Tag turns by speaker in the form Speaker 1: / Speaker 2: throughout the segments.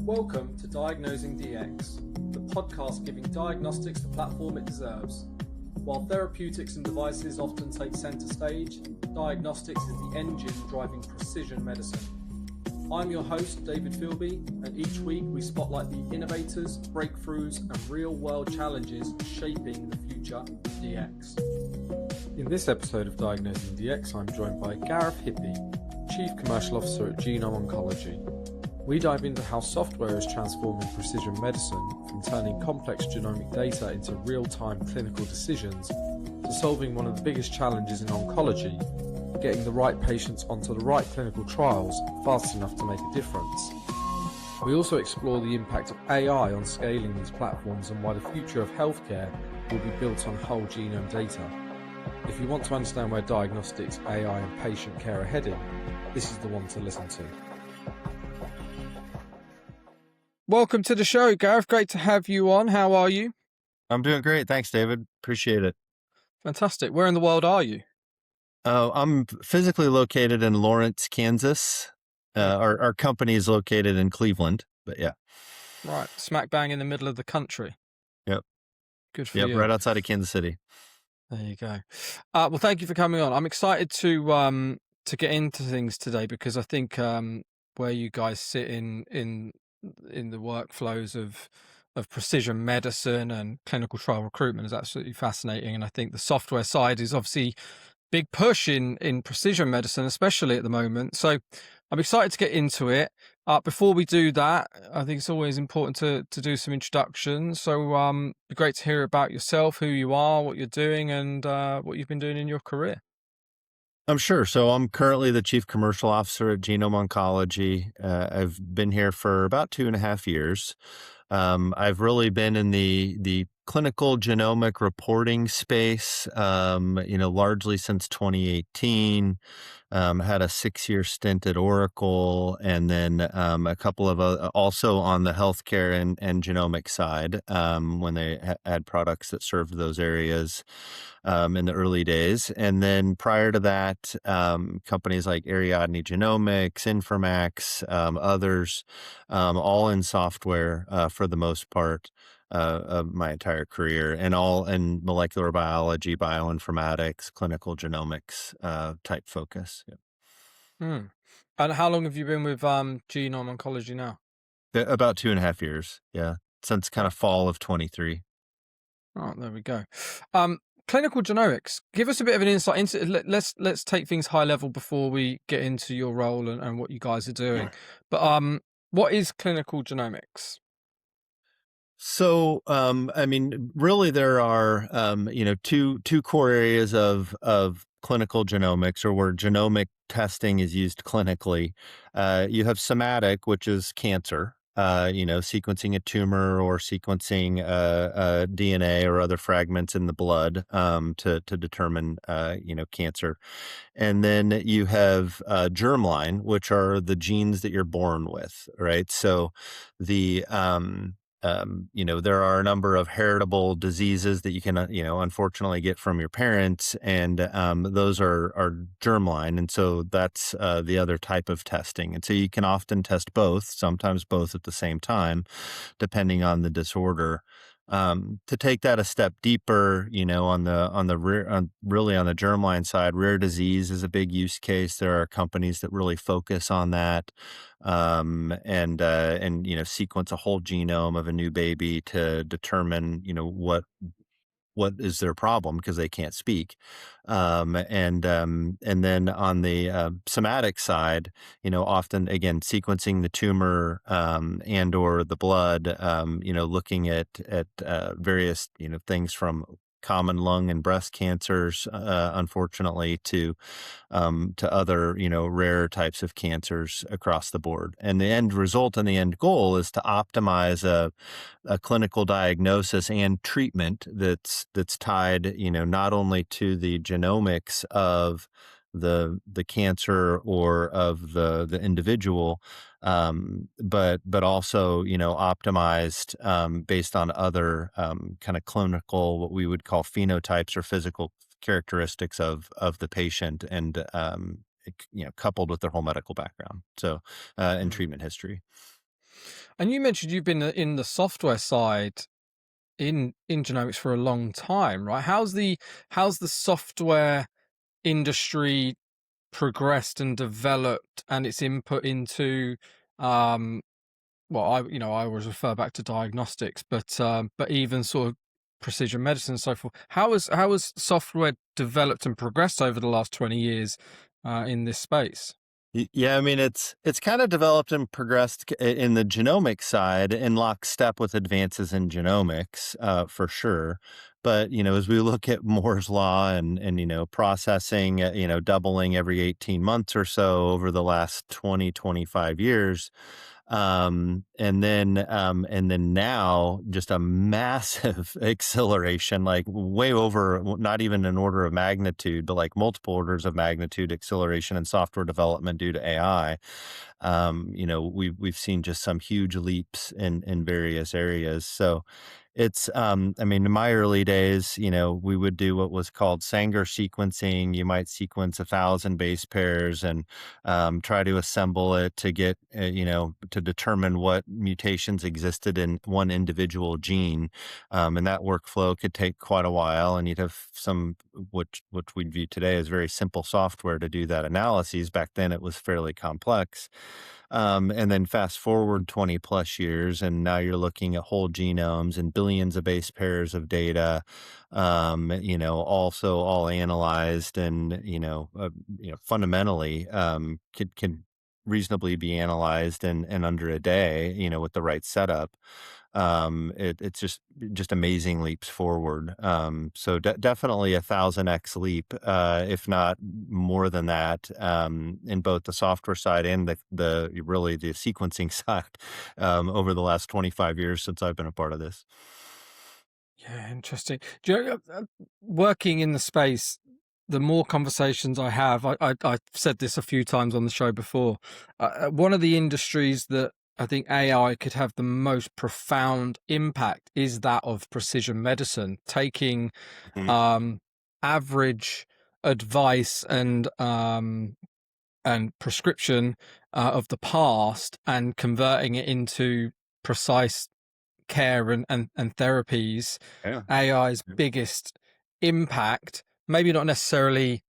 Speaker 1: Welcome to Diagnosing Dx, the podcast giving diagnostics the platform it deserves. While therapeutics and devices often take centre stage, diagnostics is the engine driving precision medicine. I'm your host, David Philby, and each week we spotlight the innovators, breakthroughs, and real-world challenges shaping the future of DX. In this episode of Diagnosing DX, I'm joined by Garreth Hippe, Chief Commercial Officer at GenomOncology. We dive into how software is transforming precision medicine, from turning complex genomic data into real-time clinical decisions to solving one of the biggest challenges in oncology, getting the right patients onto the right clinical trials fast enough to make a difference. We also explore the impact of AI on scaling these platforms and why the future of healthcare will be built on whole genome data. If you want to understand where diagnostics, AI and patient care are heading, this is the one to listen to. Welcome to the show, Gareth. Great to have you on. How are you?
Speaker 2: I'm doing great. Thanks, David. Appreciate it.
Speaker 1: Fantastic. Where in the world are you?
Speaker 2: I'm physically located in Lawrence, Kansas. Our company is located in Cleveland, but yeah.
Speaker 1: Right. Smack bang in the middle of the country.
Speaker 2: Yep.
Speaker 1: Good for you.
Speaker 2: Right outside of Kansas City.
Speaker 1: There you go. Well, thank you for coming on. I'm excited to get into things today because I think where you guys sit in the workflows of precision medicine and clinical trial recruitment is absolutely fascinating. And I think the software side is obviously big push in precision medicine, especially at the moment. So I'm excited to get into it. Before we do that, I think it's always important to do some introductions. So it'd be great to hear about yourself, who you are, what you're doing, and what you've been doing in your career.
Speaker 2: I'm sure. So I'm currently the Chief Commercial Officer at GenomOncology. I've been here for about 2.5 years. I've really been in the clinical genomic reporting space, largely since 2018. Had a 6-year stint at Oracle, and then a couple of also on the healthcare and genomic side when they had products that served those areas in the early days. And then prior to that, companies like Ariadne Genomics, Informax, others, all in software for the most part of my entire career, and all in molecular biology, bioinformatics, clinical genomics type focus.
Speaker 1: And how long have you been with GenomOncology now?
Speaker 2: About 2.5 years. Yeah. Since kind of fall of 23.
Speaker 1: Oh, there we go. Clinical genomics. Give us a bit of an insight into. Let's take things high level before we get into your role and what you guys are doing. But what is clinical genomics?
Speaker 2: So, really, there are two core areas of clinical genomics, or where genomic testing is used clinically. You have somatic, which is cancer. Sequencing a tumor or sequencing DNA or other fragments in the blood to determine cancer. And then you have germline, which are the genes that you're born with, right? So the there are a number of heritable diseases that you can, unfortunately get from your parents, and those are germline. And so that's the other type of testing. And so you can often test both, sometimes both at the same time, depending on the disorder. To take that a step deeper, on the germline side, rare disease is a big use case. There are companies that really focus on that, and sequence a whole genome of a new baby to determine, what is their problem, because they can't speak. And then on the somatic side, often, again, sequencing the tumor and or the blood, looking at various, things from common lung and breast cancers, unfortunately, to other, rare types of cancers across the board. And the end result and the end goal is to optimize a clinical diagnosis and treatment that's tied, not only to the genomics of the cancer or of the individual, but also, optimized based on other kind of clinical, what we would call phenotypes or physical characteristics of the patient, and coupled with their whole medical background, so and treatment history.
Speaker 1: And you mentioned you've been in the software side in genomics for a long time, right? How's the software industry progressed and developed, and its input into um well, I always refer back to diagnostics, but even sort of precision medicine and so forth. How has software developed and progressed over the last 20 years in this space?
Speaker 2: Yeah, I mean it's kind of developed and progressed in the genomic side in lockstep with advances in genomics, for sure. But as we look at Moore's law and processing, doubling every 18 months or so over the last 20-25 years, and then now just a massive acceleration, like way over, not even an order of magnitude, but like multiple orders of magnitude acceleration in software development due to AI. We've seen just some huge leaps in various areas. So I mean, in my early days, we would do what was called Sanger sequencing. You might sequence 1,000 base pairs and try to assemble it to get, to determine what mutations existed in one individual gene. And that workflow could take quite a while. And you'd have some, which we'd view today as very simple software to do that analyses. Back then, it was fairly complex. And then fast forward 20 plus years, and now you're looking at whole genomes and billions of base pairs of data, also all analyzed and, fundamentally, can reasonably be analyzed in under a day, with the right setup. It's just amazing leaps forward. So definitely 1,000x leap, if not more than that, in both the software side and the really the sequencing side, over the last 25 years since I've been a part of this.
Speaker 1: Yeah, interesting. Do you know, working in the space, the more conversations I have, I've said this a few times on the show before. One of the industries that I think AI could have the most profound impact is that of precision medicine, taking
Speaker 2: Mhm.
Speaker 1: average advice and prescription of the past and converting it into precise care and therapies.
Speaker 2: Yeah.
Speaker 1: AI's
Speaker 2: Yeah.
Speaker 1: biggest impact, maybe not necessarily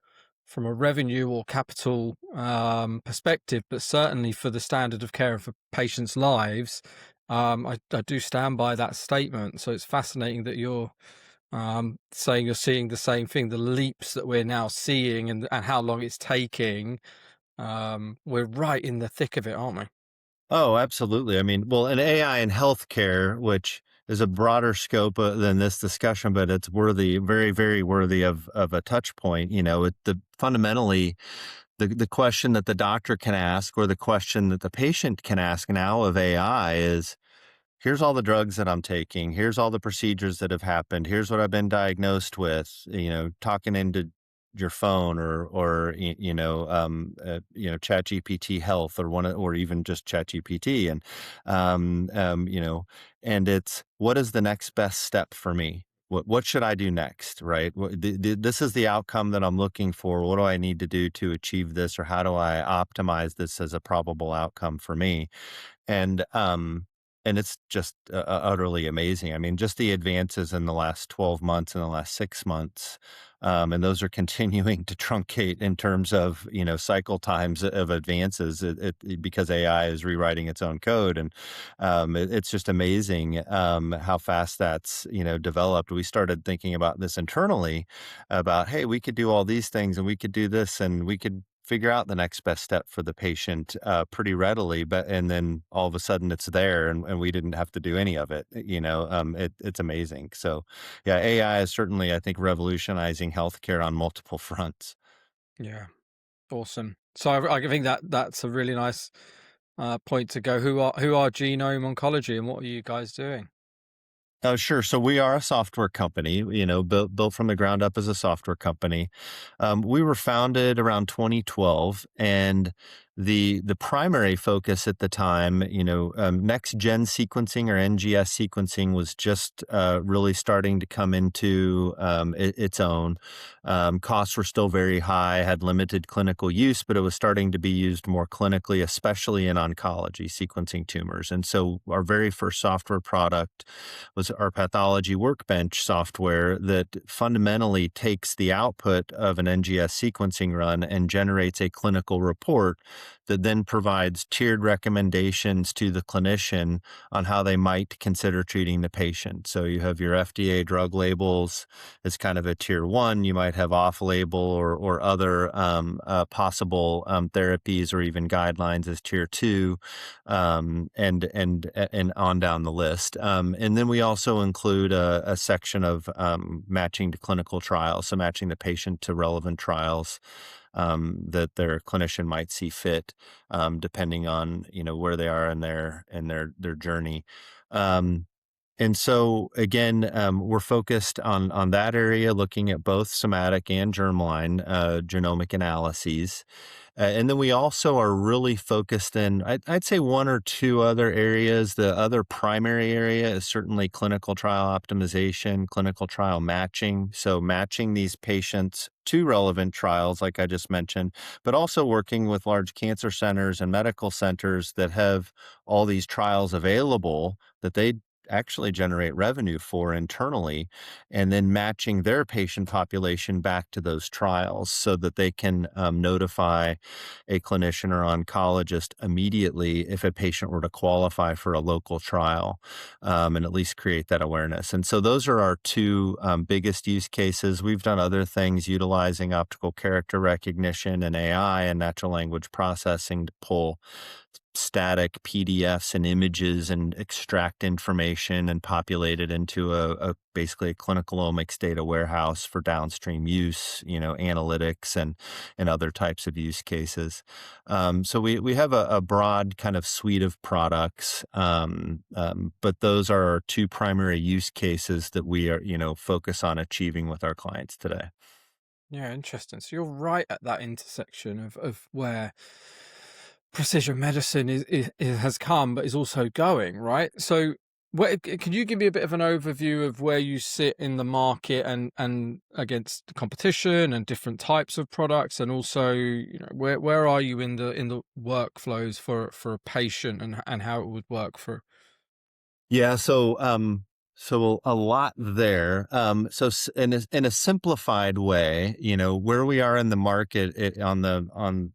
Speaker 1: from a revenue or capital perspective, but certainly for the standard of care for patients' lives. I do stand by that statement. So it's fascinating that you're saying you're seeing the same thing, the leaps that we're now seeing and how long it's taking. We're right in the thick of it, aren't we?
Speaker 2: Oh, absolutely. I mean, well, an AI in healthcare, which is a broader scope than this discussion, but it's worthy, very, very worthy of a touch point. Fundamentally, the question that the doctor can ask or the question that the patient can ask now of AI is, here's all the drugs that I'm taking. Here's all the procedures that have happened. Here's what I've been diagnosed with. Talking into your phone or Chat GPT Health or even just Chat GPT, and it's, what is the next best step for me? What should I do next? Right? This is the outcome that I'm looking for. What do I need to do to achieve this, or how do I optimize this as a probable outcome for me? And and it's just utterly amazing. I mean, just the advances in the last 12 months and the last 6 months, and those are continuing to truncate in terms of cycle times of advances. Because AI is rewriting its own code, and it's just amazing how fast that's developed. We started thinking about this internally, about, hey, we could do all these things and we could do this and we could figure out the next best step for the patient pretty readily, and then all of a sudden it's there, and we didn't have to do any of it. It's amazing. So yeah, AI is certainly, I think, revolutionizing healthcare on multiple fronts.
Speaker 1: Yeah, awesome. So I think that's a really nice point to go. Who are Genome Oncology and what are you guys doing?
Speaker 2: Oh, sure. So we are a software company, built from the ground up as a software company. We were founded around 2012, and the primary focus at the time, next gen sequencing or NGS sequencing was just really starting to come into its own. Costs were still very high, had limited clinical use, but it was starting to be used more clinically, especially in oncology, sequencing tumors. And so our very first software product was our pathology workbench software that fundamentally takes the output of an NGS sequencing run and generates a clinical report that then provides tiered recommendations to the clinician on how they might consider treating the patient. So you have your FDA drug labels as kind of a tier one. You might have off-label or other possible therapies or even guidelines as tier two, and on down the list. And then we also include a section of matching to clinical trials, so matching the patient to relevant trials that their clinician might see fit, depending on where they are in their journey. And so again, we're focused on that area, looking at both somatic and germline genomic analyses. And then we also are really focused in, I'd say, one or two other areas. The other primary area is certainly clinical trial optimization, clinical trial matching. So matching these patients to relevant trials, like I just mentioned, but also working with large cancer centers and medical centers that have all these trials available that they actually generate revenue for internally, and then matching their patient population back to those trials so that they can notify a clinician or oncologist immediately if a patient were to qualify for a local trial, and at least create that awareness. And so those are our two biggest use cases. We've done other things utilizing optical character recognition and AI and natural language processing to pull static PDFs and images and extract information and populate it into basically a clinical omics data warehouse for downstream use, analytics and other types of use cases. So we have a broad kind of suite of products, but those are our two primary use cases that we are, focus on achieving with our clients today.
Speaker 1: Yeah, interesting. So you're right at that intersection of where precision medicine has come, but is also going, right? So, could you give me a bit of an overview of where you sit in the market and against the competition and different types of products, and also, where are you in the workflows for a patient and how it would work for?
Speaker 2: Yeah, so a lot there. In a simplified way, where we are in the market on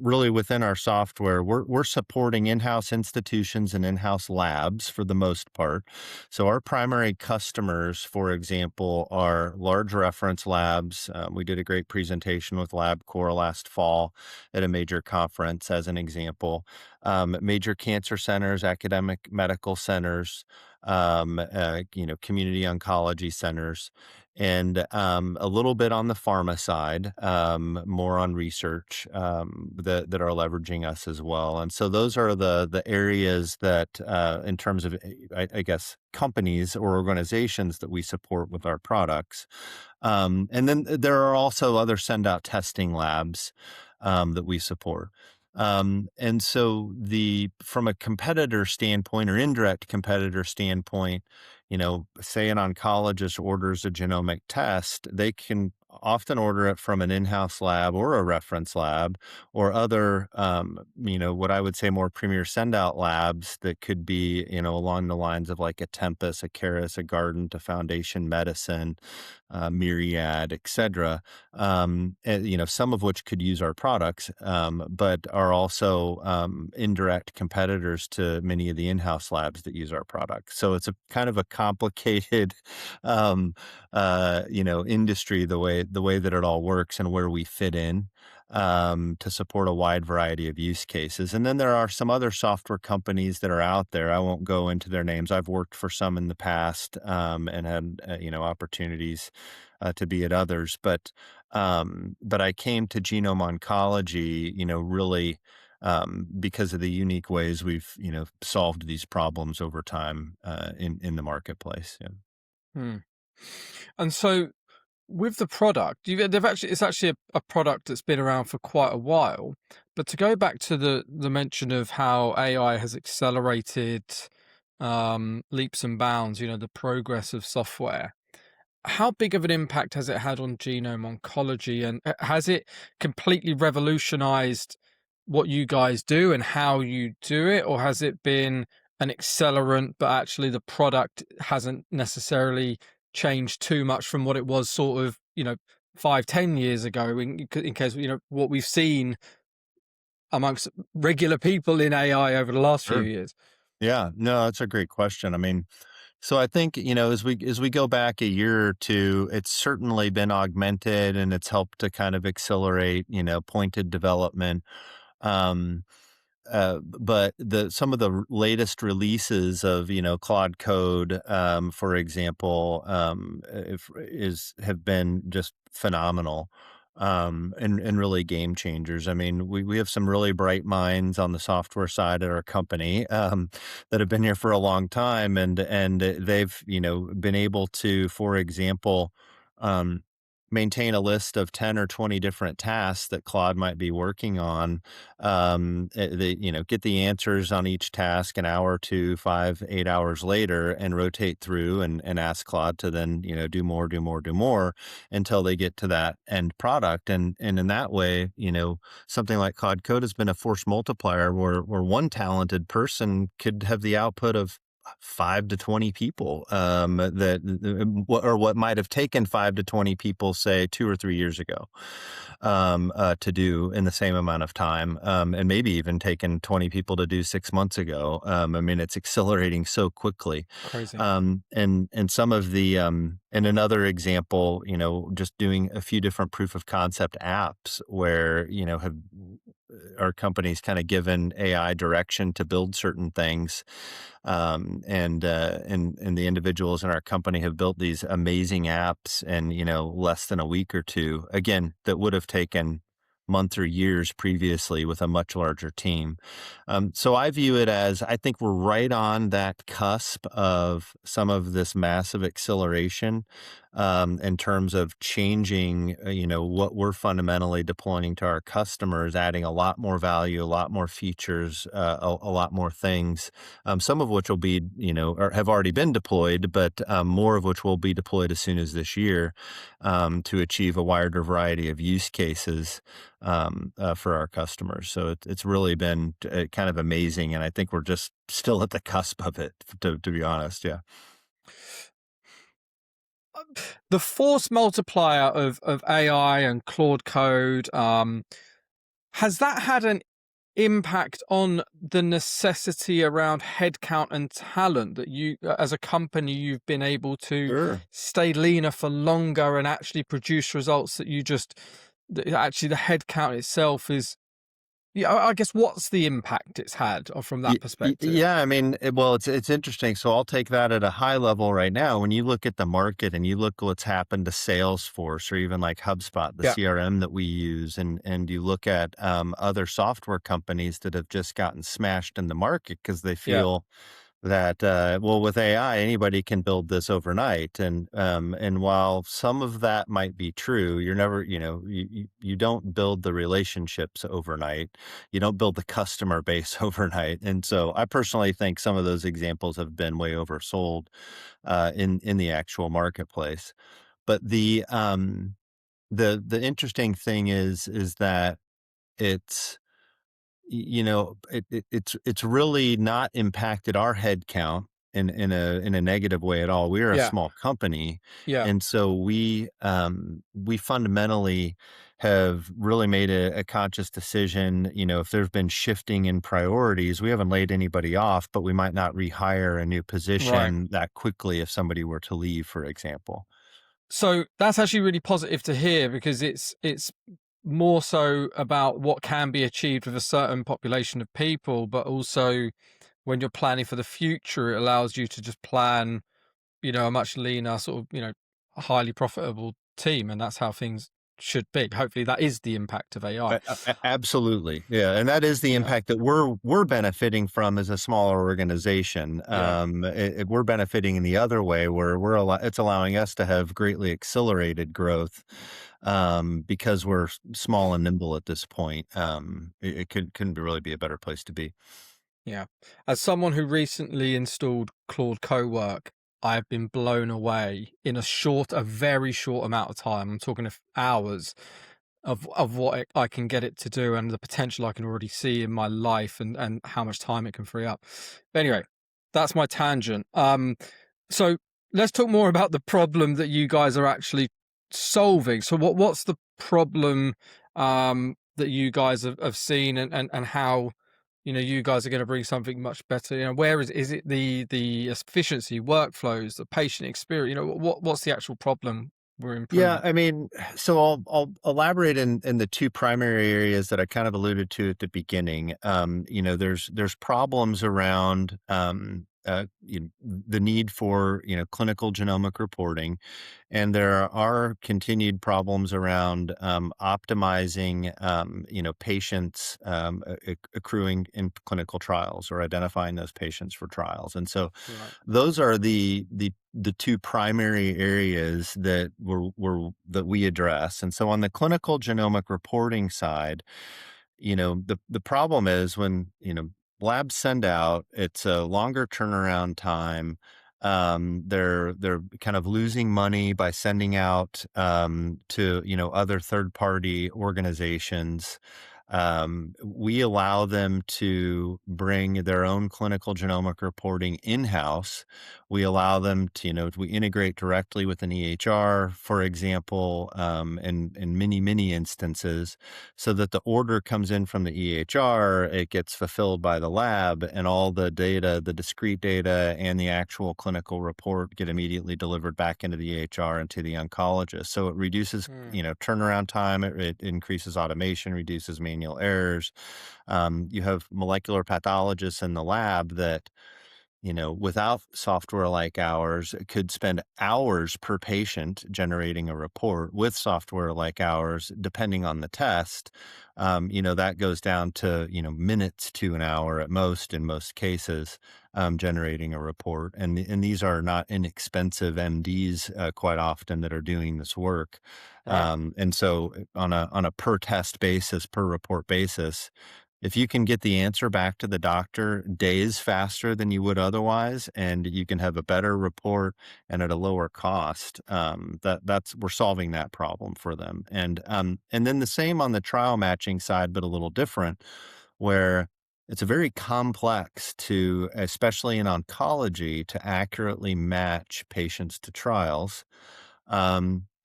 Speaker 2: really within our software, we're supporting in-house institutions and in-house labs for the most part. So our primary customers, for example, are large reference labs. We did a great presentation with LabCorp last fall at a major conference as an example. Major cancer centers, academic medical centers, community oncology centers, and a little bit on the pharma side, more on research that are leveraging us as well. And so those are the areas that, in terms of, I guess, companies or organizations that we support with our products. And then there are also other send out testing labs that we support. And so from a competitor standpoint or indirect competitor standpoint, say an oncologist orders a genomic test, they can often order it from an in-house lab or a reference lab or other, what I would say more premier send-out labs that could be, along the lines of like a Tempus, a Caris, a Guardant, a Foundation Medicine, Myriad, et cetera, some of which could use our products, but are also indirect competitors to many of the in-house labs that use our products. So it's a kind of a complicated, industry, the way that it all works and where we fit in to support a wide variety of use cases. And then there are some other software companies that are out there. I won't go into their names. I've worked for some in the past and had opportunities to be at others. But I came to GenomOncology, really because of the unique ways we've solved these problems over time in the marketplace. Yeah.
Speaker 1: Hmm. And so with the product, it's actually a product that's been around for quite a while. But to go back to the mention of how AI has accelerated leaps and bounds, the progress of software. How big of an impact has it had on genome oncology, and has it completely revolutionized what you guys do and how you do it, or has it been an accelerant, but actually the product hasn't necessarily changed too much from what it was sort of, 5-10 years ago, in case, what we've seen amongst regular people in AI over the last few
Speaker 2: Sure.
Speaker 1: years?
Speaker 2: Yeah, no, that's a great question. I mean, so I think, as we go back a year or two, it's certainly been augmented and it's helped to kind of accelerate, pointed development. Um, but some of the latest releases of Claude Code, for example, have been just phenomenal, and really game changers. I mean, we have some really bright minds on the software side at our company, that have been here for a long time, and they've been able to, for example, um, maintain a list of 10 or 20 different tasks that Claude might be working on. Get the answers on each task an hour, 2, 5, 8 hours later, and rotate through and ask Claude to then, do more, do more, do more until they get to that end product. And in that way, something like Claude Code has been a force multiplier where one talented person could have the output of 5 to 20 people, or what might have taken 5 to 20 people, say 2 or 3 years ago, to do in the same amount of time, and maybe even taken 20 people to do 6 months ago. I mean, it's accelerating so quickly.
Speaker 1: Crazy.
Speaker 2: And some of the, and another example, just doing a few different proof of concept apps where, have our companies kind of given AI direction to build certain things. And the individuals in our company have built these amazing apps in, less than a week or two, again, that would have taken months or years previously with a much larger team. So I view it as, I think we're right on that cusp of some of this massive acceleration, in terms of changing, what we're fundamentally deploying to our customers, adding a lot more value, a lot more features, a lot more things, some of which will be, or have already been deployed, but more of which will be deployed as soon as this year, to achieve a wider variety of use cases, for our customers. So it's really been kind of amazing, and I think we're just still at the cusp of it, to be honest. Yeah.
Speaker 1: The force multiplier of AI and Claude Code, has that had an impact on the necessity around headcount and talent, that you, as a company, you've been able to
Speaker 2: Sure.
Speaker 1: stay leaner for longer and actually produce results that actually the headcount itself is, yeah, I guess, what's the impact it's had from that perspective?
Speaker 2: Yeah, I mean, well, it's interesting. So I'll take that at a high level right now. When you look at the market and you look what's happened to Salesforce, or even like HubSpot, the
Speaker 1: Yeah,
Speaker 2: CRM that we use, and you look at, other software companies that have just gotten smashed in the market because they
Speaker 1: yeah,
Speaker 2: feel that, well, with AI, anybody can build this overnight. And while some of that might be true, you're never, you don't build the relationships overnight. You don't build the customer base overnight. And so I personally think some of those examples have been way oversold, in the actual marketplace. But the interesting thing is that it's, it's really not impacted our head count in a negative way at all. We're a
Speaker 1: yeah,
Speaker 2: small company,
Speaker 1: yeah.
Speaker 2: and so we fundamentally have really made a conscious decision. If there's been shifting in priorities, we haven't laid anybody off, but we might not rehire a new
Speaker 1: Right.
Speaker 2: position that quickly if somebody were to leave, for example.
Speaker 1: So that's actually really positive to hear, because it's more so about what can be achieved with a certain population of people, but also when you're planning for the future, it allows you to just plan, a much leaner sort of, highly profitable team, and that's how things should be. Hopefully that is the impact of AI.
Speaker 2: Absolutely. Yeah. And that is the
Speaker 1: Yeah.
Speaker 2: impact that we're benefiting from as a smaller organization.
Speaker 1: Yeah.
Speaker 2: We're benefiting in the other way where it's allowing us to have greatly accelerated growth, because we're small and nimble at this point. It couldn't really be a better place to be.
Speaker 1: Yeah. As someone who recently installed Claude Cowork, I have been blown away in a very short amount of time. I'm talking of hours of what I can get it to do and the potential I can already see in my life and how much time it can free up. But anyway, that's my tangent. So let's talk more about the problem that you guys are actually solving. So what's the problem that you guys have seen and how you guys are going to bring something much better? Where is it the efficiency, workflows, the patient experience? What's the actual problem we're
Speaker 2: Yeah,
Speaker 1: improving?
Speaker 2: I mean, so I'll elaborate in the two primary areas that I kind of alluded to at the beginning. There's problems around the need for clinical genomic reporting, and there are continued problems around optimizing patients accruing in clinical trials or identifying those patients for trials. And so
Speaker 1: Right.
Speaker 2: those are the two primary areas that that we address. And so on the clinical genomic reporting side, the problem is when, labs send out, it's a longer turnaround time. They're kind of losing money by sending out to, other third party organizations. We allow them to bring their own clinical genomic reporting in-house. We allow them to, we integrate directly with an EHR, for example, in many instances, so that the order comes in from the EHR, it gets fulfilled by the lab, and all the data, the discrete data and the actual clinical report get immediately delivered back into the EHR and to the oncologist. So it reduces, turnaround time, it increases automation, reduces manual errors. You have molecular pathologists in the lab that, without software like ours, could spend hours per patient generating a report. With software like ours, depending on the test, that goes down to, minutes to an hour at most in most cases, generating a report. And these are not inexpensive MDs quite often that are doing this work.
Speaker 1: Right.
Speaker 2: And so on a per test basis, per report basis, if you can get the answer back to the doctor days faster than you would otherwise, and you can have a better report and at a lower cost, we're solving that problem for them. And then the same on the trial matching side, but a little different, where it's very complex to, especially in oncology, to accurately match patients to trials.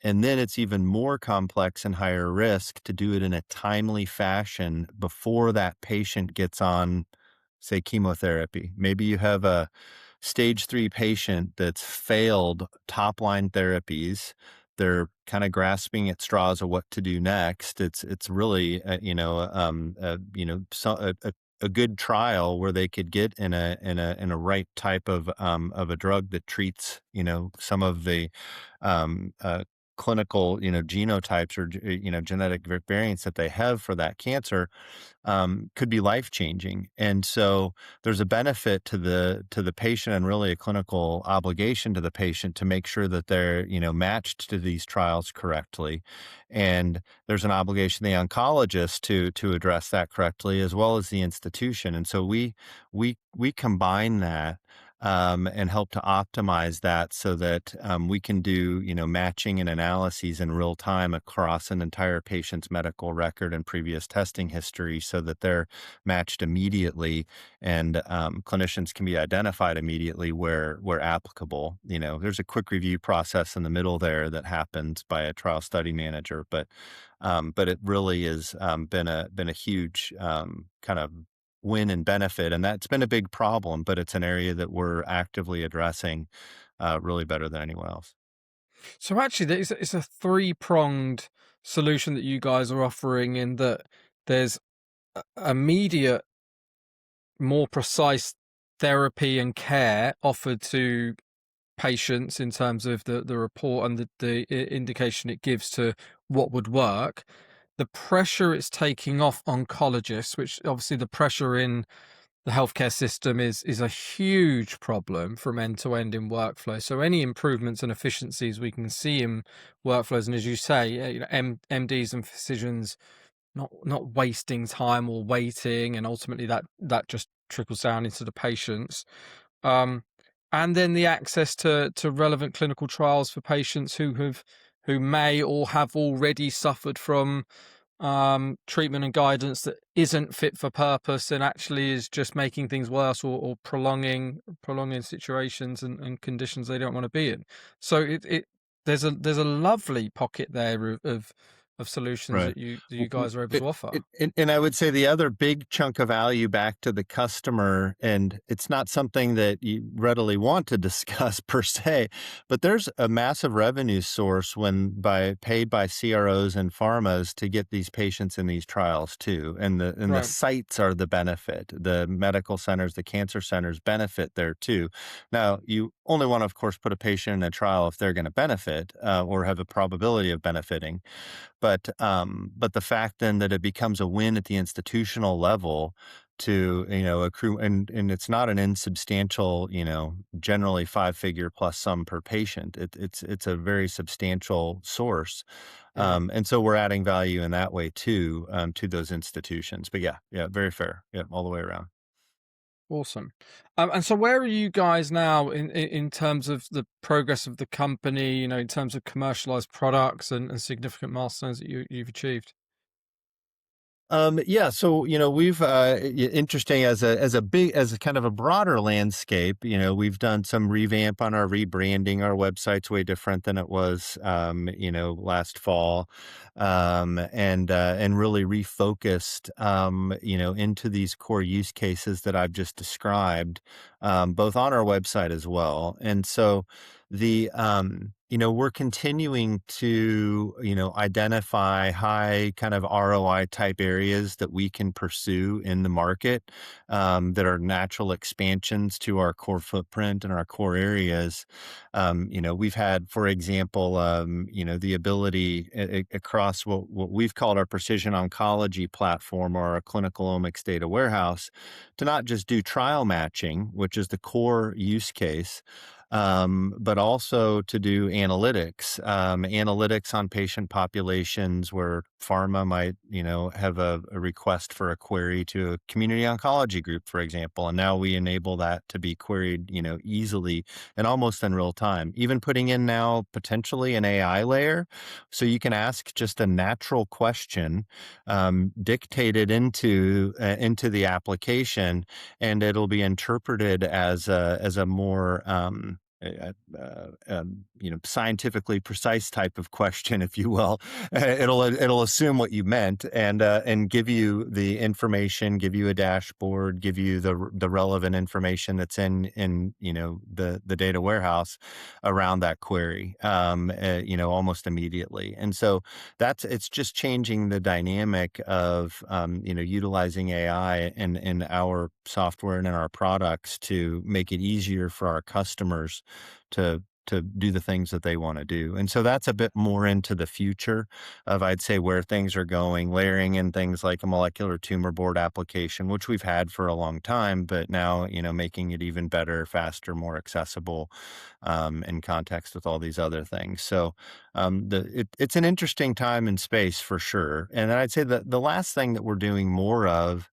Speaker 2: And then it's even more complex and higher risk to do it in a timely fashion before that patient gets on, say, chemotherapy. Maybe you have a stage 3 patient that's failed top line therapies. They're kind of grasping at straws of what to do next. It's really a good trial where they could get in a right type of a drug that treats some of the clinical genotypes or genetic variants that they have for that cancer, could be life changing. And so there's a benefit to the patient and really a clinical obligation to the patient to make sure that they're matched to these trials correctly. And there's an obligation to the oncologist to address that correctly, as well as the institution. And so we combine that and help to optimize that so that we can do matching and analyses in real time across an entire patient's medical record and previous testing history, so that they're matched immediately, and clinicians can be identified immediately where applicable. There's a quick review process in the middle there that happens by a trial study manager, but it really has been a huge kind of win and benefit. And that's been a big problem, but it's an area that we're actively addressing really better than anyone else.
Speaker 1: So actually, it's a three-pronged solution that you guys are offering, in that there's immediate, more precise therapy and care offered to patients in terms of the report and the indication it gives to what would work. The pressure it's taking off oncologists, which obviously the pressure in the healthcare system is a huge problem from end to end in workflow. So any improvements and efficiencies we can see in workflows, and as you say, MDs and physicians not wasting time or waiting, and ultimately that just trickles down into the patients. Um, and then the access to relevant clinical trials for patients who may or have already suffered from treatment and guidance that isn't fit for purpose and actually is just making things worse, or prolonging situations and conditions they don't want to be in. So it there's a lovely pocket there of solutions
Speaker 2: Right.
Speaker 1: that you guys are able to offer.
Speaker 2: And I would say the other big chunk of value back to the customer, and it's not something that you readily want to discuss per se, but there's a massive revenue source paid by CROs and pharmas to get these patients in these trials too. And the
Speaker 1: Right.
Speaker 2: sites are the benefit. The medical centers, the cancer centers benefit there too. Now, you only want to, of course, put a patient in a trial if they're going to benefit or have a probability of benefiting. But the fact then that it becomes a win at the institutional level to, accrue, and it's not an insubstantial, generally 5-figure plus sum per patient. It's a very substantial source.
Speaker 1: Yeah.
Speaker 2: And so we're adding value in that way too, to those institutions. But yeah, very fair. Yeah, all the way around.
Speaker 1: Awesome. And so where are you guys now in terms of the progress of the company, in terms of commercialized products and significant milestones that you've achieved?
Speaker 2: Yeah, so we've interesting as a kind of a broader landscape. We've done some revamp on our rebranding. Our website's way different than it was, last fall, and really refocused, into these core use cases that I've just described, both on our website as well. And so we're continuing to, identify high kind of ROI type areas that we can pursue in the market, that are natural expansions to our core footprint and our core areas. We've had, for example, the ability across what we've called our precision oncology platform or our clinical omics data warehouse to not just do trial matching, which is the core use case, but also to do analytics on patient populations where pharma might, have a request for a query to a community oncology group, for example. And now we enable that to be queried, easily and almost in real time, even putting in now potentially an AI layer. So you can ask just a natural question, dictated into the application, and it'll be interpreted as a more, scientifically precise type of question, if you will. It'll assume what you meant and give you the information, give you a dashboard, give you the relevant information that's in the data warehouse around that query, almost immediately. And so it's just changing the dynamic of utilizing AI in our software and in our products to make it easier for our customers to do the things that they want to do. And so that's a bit more into the future of, I'd say, where things are going, layering in things like a molecular tumor board application, which we've had for a long time, but now, making it even better, faster, more accessible, in context with all these other things. So it's an interesting time and space for sure. And then I'd say that the last thing that we're doing more of,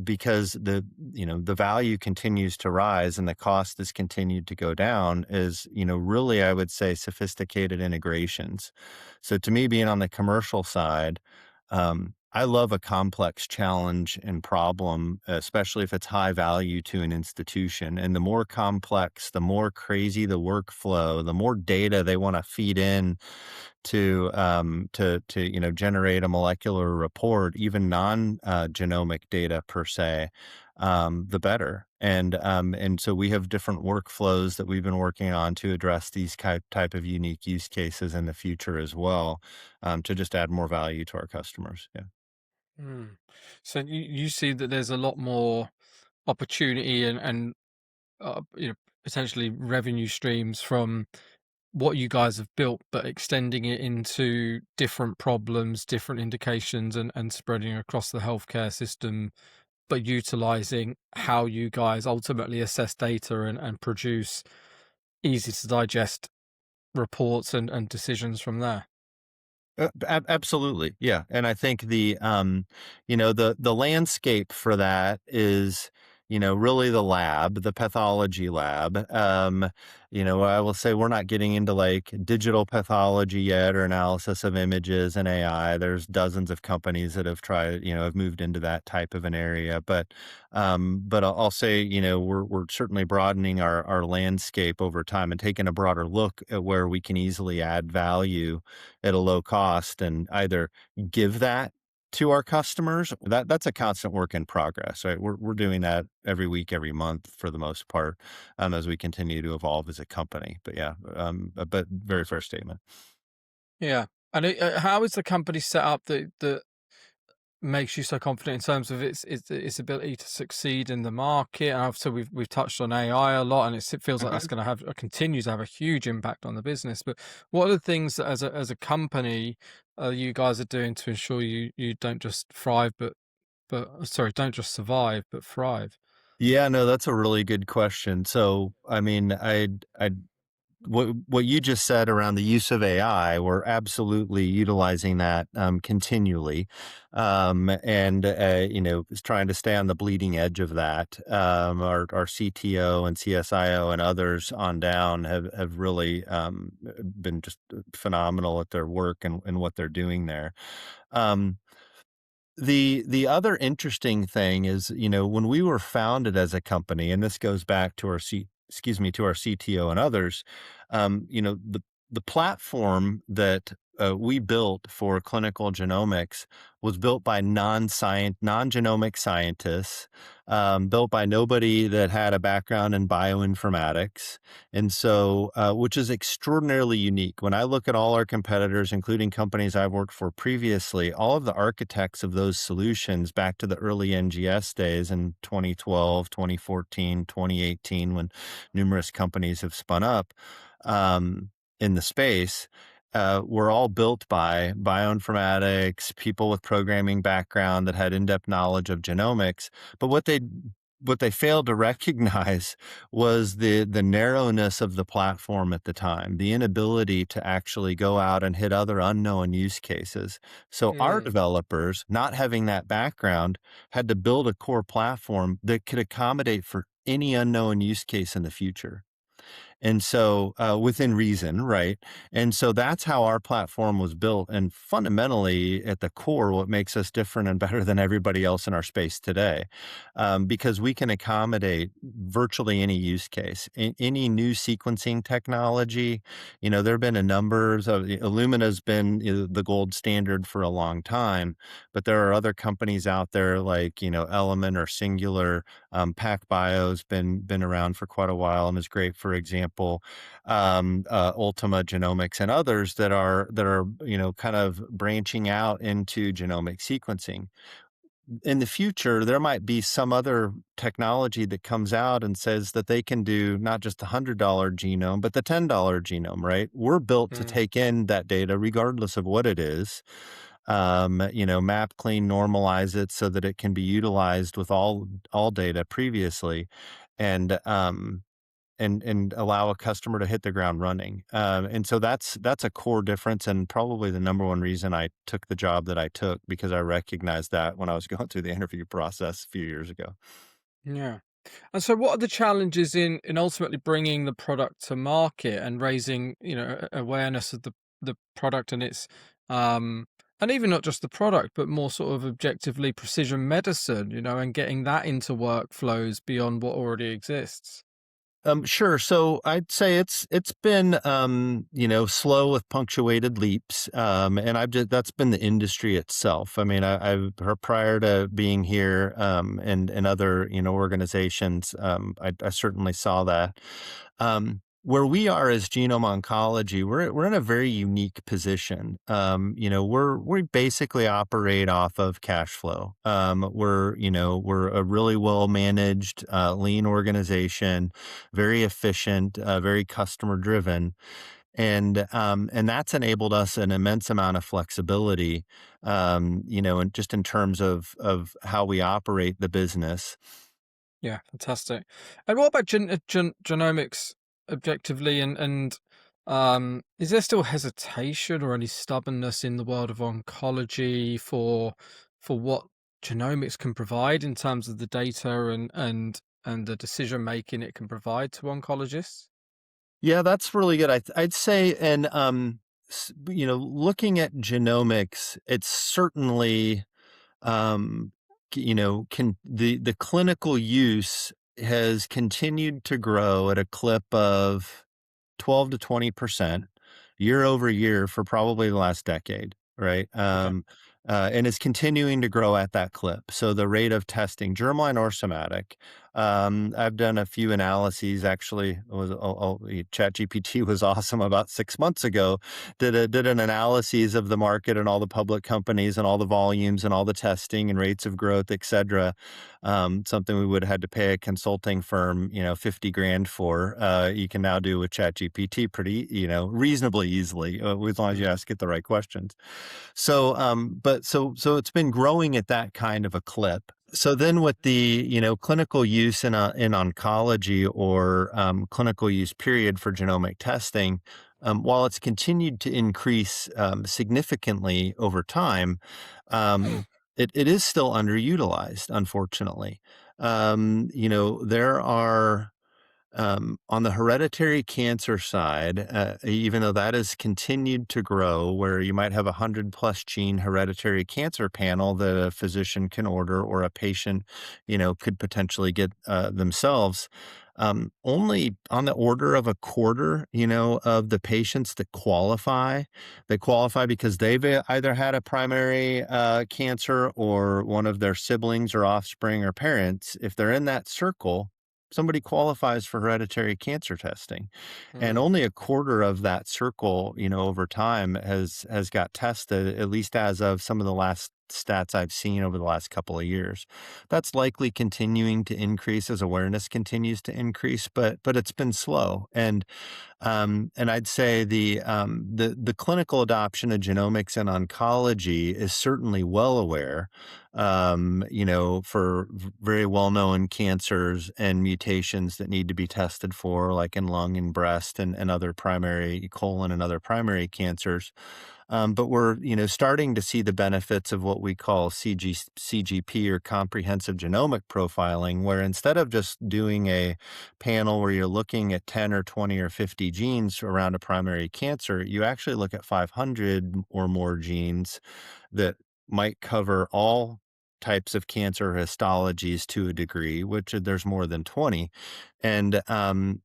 Speaker 2: because the value continues to rise and the cost has continued to go down, is, really, I would say, sophisticated integrations. So to me, being on the commercial side, I love a complex challenge and problem, especially if it's high value to an institution. And the more complex, the more crazy the workflow, the more data they want to feed in to generate a molecular report, even genomic data per se, the better. And so we have different workflows that we've been working on to address these type of unique use cases in the future as well, to just add more value to our customers. Yeah.
Speaker 1: Mm. So you see that there's a lot more opportunity and potentially revenue streams from what you guys have built, but extending it into different problems, different indications, and spreading across the healthcare system, but utilizing how you guys ultimately assess data and produce easy to digest reports and decisions from there.
Speaker 2: Absolutely. Yeah. And I think the landscape for that is, really the lab, the pathology lab. I will say we're not getting into like digital pathology yet or analysis of images and AI. There's dozens of companies that have tried, have moved into that type of an area. But I'll say, we're certainly broadening our landscape over time and taking a broader look at where we can easily add value at a low cost and either give that to our customers. That's a constant work in progress, right? We're doing that every week, every month for the most part, as we continue to evolve as a company. But yeah, but very fair statement.
Speaker 1: Yeah. And how is the company set up that makes you so confident in terms of its ability to succeed in the market? And so we've touched on AI a lot, and it feels like that's
Speaker 2: Mhm.
Speaker 1: going to continue to have a huge impact on the business. But what are the things that as a company you guys are doing to ensure you don't just thrive, but sorry, don't just survive but thrive?
Speaker 2: Yeah, no, that's a really good question. So, I mean, I what you just said around the use of AI, we're absolutely utilizing that continually, and is trying to stay on the bleeding edge of that. Our CTO and CSIO and others on down have really been just phenomenal at their work and what they're doing there. Um, the other interesting thing is, when we were founded as a company, and this goes back to to our CTO and others, the platform that we built for clinical genomics was built by non-genomic scientists, built by nobody that had a background in bioinformatics, and so which is extraordinarily unique. When I look at all our competitors, including companies I've worked for previously, all of the architects of those solutions back to the early NGS days in 2012, 2014, 2018, when numerous companies have spun up in the space, were all built by bioinformatics, people with programming background that had in-depth knowledge of genomics. But what they failed to recognize was the narrowness of the platform at the time, the inability to actually go out and hit other unknown use cases. So our
Speaker 1: Mm,
Speaker 2: developers, not having that background, had to build a core platform that could accommodate for any unknown use case in the future. And so, within reason, right? And so that's how our platform was built. And fundamentally, at the core, what makes us different and better than everybody else in our space today, because we can accommodate virtually any use case, any new sequencing technology. There have been a number of Illumina's been the gold standard for a long time, but there are other companies out there like Element or Singular. PacBio's been around for quite a while and is great, for example. Ultima Genomics and others that are kind of branching out into genomic sequencing. In the future, there might be some other technology that comes out and says that they can do not just the $100 genome, but the $10 genome, right? We're built to
Speaker 1: mm.
Speaker 2: take in that data regardless of what it is, map, clean, normalize it so that it can be utilized with all data previously, and and allow a customer to hit the ground running. And so that's a core difference, and probably the number one reason I took the job that I took, because I recognized that when I was going through the interview process a few years ago.
Speaker 1: Yeah. And so what are the challenges in ultimately bringing the product to market and raising, awareness of the product and its and even not just the product, but more sort of objectively precision medicine, and getting that into workflows beyond what already exists?
Speaker 2: Sure. So I'd say it's been slow with punctuated leaps, and that's been the industry itself. I mean, I've prior to being here, and other organizations, I certainly saw that. where we are as genome oncology, we're in a very unique position. We basically operate off of cash flow. We're a really well managed, lean organization, very efficient, very customer driven, and that's enabled us an immense amount of flexibility. And just in terms of how we operate the business.
Speaker 1: Yeah, fantastic. And what about genomics objectively? And is there still hesitation or any stubbornness in the world of oncology for what genomics can provide in terms of the data and the decision making it can provide to oncologists?
Speaker 2: Yeah, that's really good. I'd say, and looking at genomics, it's certainly, can the clinical use has continued to grow at a clip of 12 to 20% year over year for probably the last decade, right?
Speaker 1: Okay.
Speaker 2: And is continuing to grow at that clip. So the rate of testing, germline or somatic, I've done a few analyses. Actually, ChatGPT was awesome about 6 months ago. Did an analysis of the market and all the public companies and all the volumes and all the testing and rates of growth, et cetera. Something we would have had to pay a consulting firm, 50 grand for. You can now do with ChatGPT pretty, reasonably easily, as long as you ask it the right questions. So it's been growing at that kind of a clip. So then with the, clinical use in oncology or clinical use period for genomic testing, while it's continued to increase significantly over time, it is still underutilized, unfortunately. There are on the hereditary cancer side, even though that has continued to grow, where you might have 100+ gene hereditary cancer panel that a physician can order or a patient, could potentially get themselves. Only on the order of a quarter, of the patients that qualify, because they've either had a primary cancer or one of their siblings or offspring or parents. If they're in that circle, somebody qualifies for hereditary cancer testing, and
Speaker 1: Mm.
Speaker 2: only a quarter of that circle, over time has got tested, at least as of some of the last stats I've seen over the last couple of years. That's likely continuing to increase as awareness continues to increase, but it's been slow. And I'd say the clinical adoption of genomics in oncology is certainly well aware, for very well-known cancers and mutations that need to be tested for, like in lung and breast and other primary colon and other primary cancers. But we're, starting to see the benefits of what we call CGP or comprehensive genomic profiling, where instead of just doing a panel where you're looking at 10 or 20 or 50 genes around a primary cancer, you actually look at 500 or more genes that might cover all types of cancer histologies to a degree, which there's more than 20. And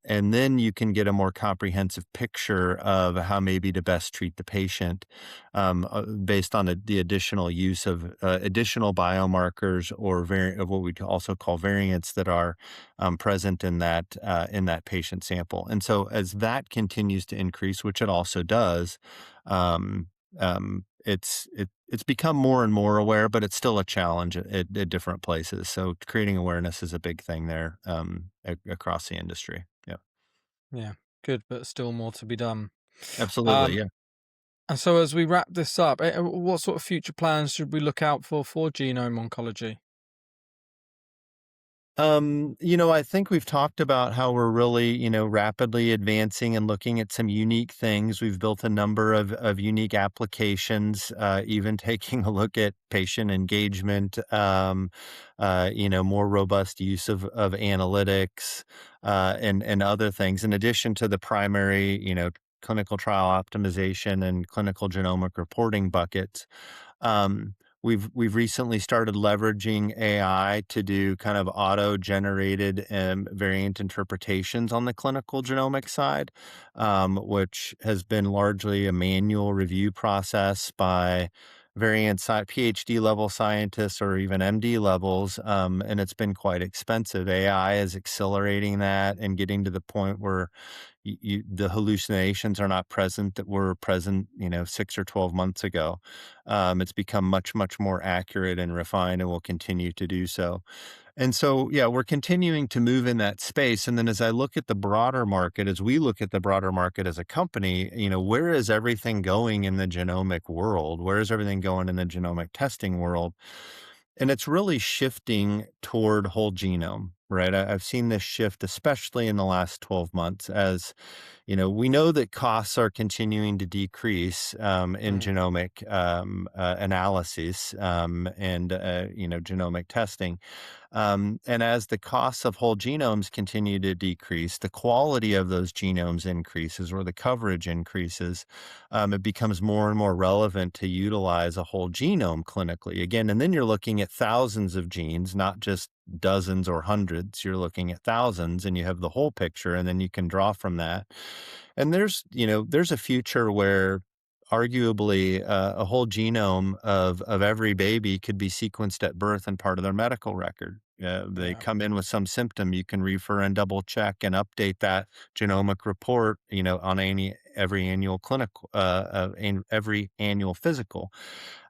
Speaker 2: then you can get a more comprehensive picture of how maybe to best treat the patient, based on the additional use of additional biomarkers or of what we also call variants that are present in that patient sample. And so as that continues to increase, which it also does, um, it's become more and more aware, but it's still a challenge at different places. So creating awareness is a big thing there, across the industry. Yeah,
Speaker 1: Yeah, good, but still more to be done.
Speaker 2: absolutely.
Speaker 1: Um,
Speaker 2: Yeah.
Speaker 1: and so as we wrap this up, what sort of future plans should we look out for genome oncology?
Speaker 2: I think we've talked about how we're really, rapidly advancing and looking at some unique things. We've built a number of unique applications, even taking a look at patient engagement, more robust use of analytics, and other things, in addition to the primary, clinical trial optimization and clinical genomic reporting buckets. Um, we've recently started leveraging AI to do kind of auto-generated variant interpretations on the clinical genomic side, which has been largely a manual review process by PhD level scientists or even MD levels, and it's been quite expensive. AI is accelerating that and getting to the point where the hallucinations are not present that were present, 6 or 12 months ago. It's become much, much more accurate and refined and will continue to do so. And so, yeah, we're continuing to move in that space. And then as I look at the broader market, as we look at the broader market as a company, where is everything going in the genomic world? Where is everything going in the genomic testing world? And it's really shifting toward whole genome, right? I've seen this shift, especially in the last 12 months, as we know that costs are continuing to decrease in
Speaker 1: Mm.
Speaker 2: genomic analysis and genomic testing. And as the costs of whole genomes continue to decrease, the quality of those genomes increases or the coverage increases. It becomes more and more relevant to utilize a whole genome clinically. Again, and then you're looking at thousands of genes, not just dozens or hundreds. You're looking at thousands and you have the whole picture, and then you can draw from that. And there's a future where arguably a whole genome of every baby could be sequenced at birth and part of their medical record. They
Speaker 1: Yeah.
Speaker 2: come in with some symptom, you can refer and double check and update that genomic report, on every annual clinical, every annual physical.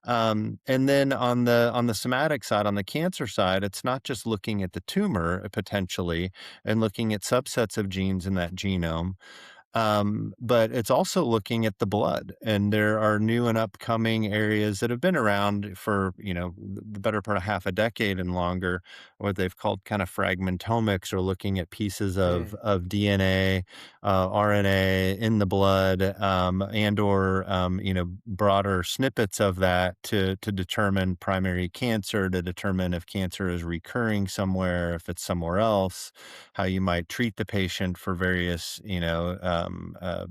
Speaker 2: And then on the somatic side, on the cancer side, it's not just looking at the tumor potentially and looking at subsets of genes in that genome, but it's also looking at the blood. And there are new and upcoming areas that have been around for, the better part of half a decade and longer, what they've called kind of fragmentomics, or looking at pieces
Speaker 1: Mm.
Speaker 2: of DNA, RNA in the blood, and or, broader snippets of that to determine primary cancer, to determine if cancer is recurring somewhere, if it's somewhere else, how you might treat the patient for various, uh,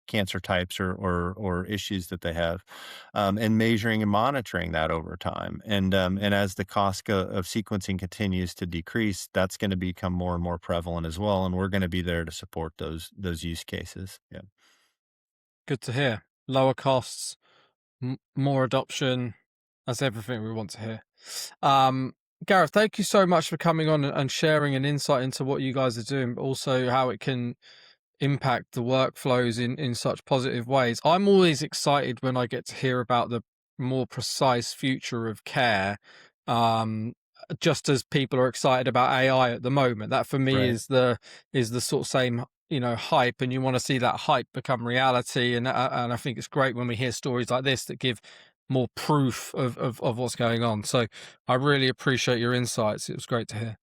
Speaker 2: cancer types or issues that they have, and measuring and monitoring that over time. And as the cost of sequencing continues to decrease, that's going to become more and more prevalent as well. And we're going to be there to support those use cases. Yeah.
Speaker 1: Good to hear. Lower costs, more adoption. That's everything we want to hear. Um, Gareth, thank you so much for coming on and sharing an insight into what you guys are doing, but also how it can impact the workflows in such positive ways. I'm always excited when I get to hear about the more precise future of care, um, just as people are excited about AI at the moment. That for me
Speaker 2: Right.
Speaker 1: is the sort of same hype, and you want to see that hype become reality. And I think it's great when we hear stories like this that give more proof of what's going on. So I really appreciate your insights. It was great to hear.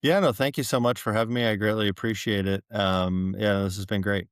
Speaker 2: Yeah. No, thank you so much for having me. I greatly appreciate it. Yeah, this has been great.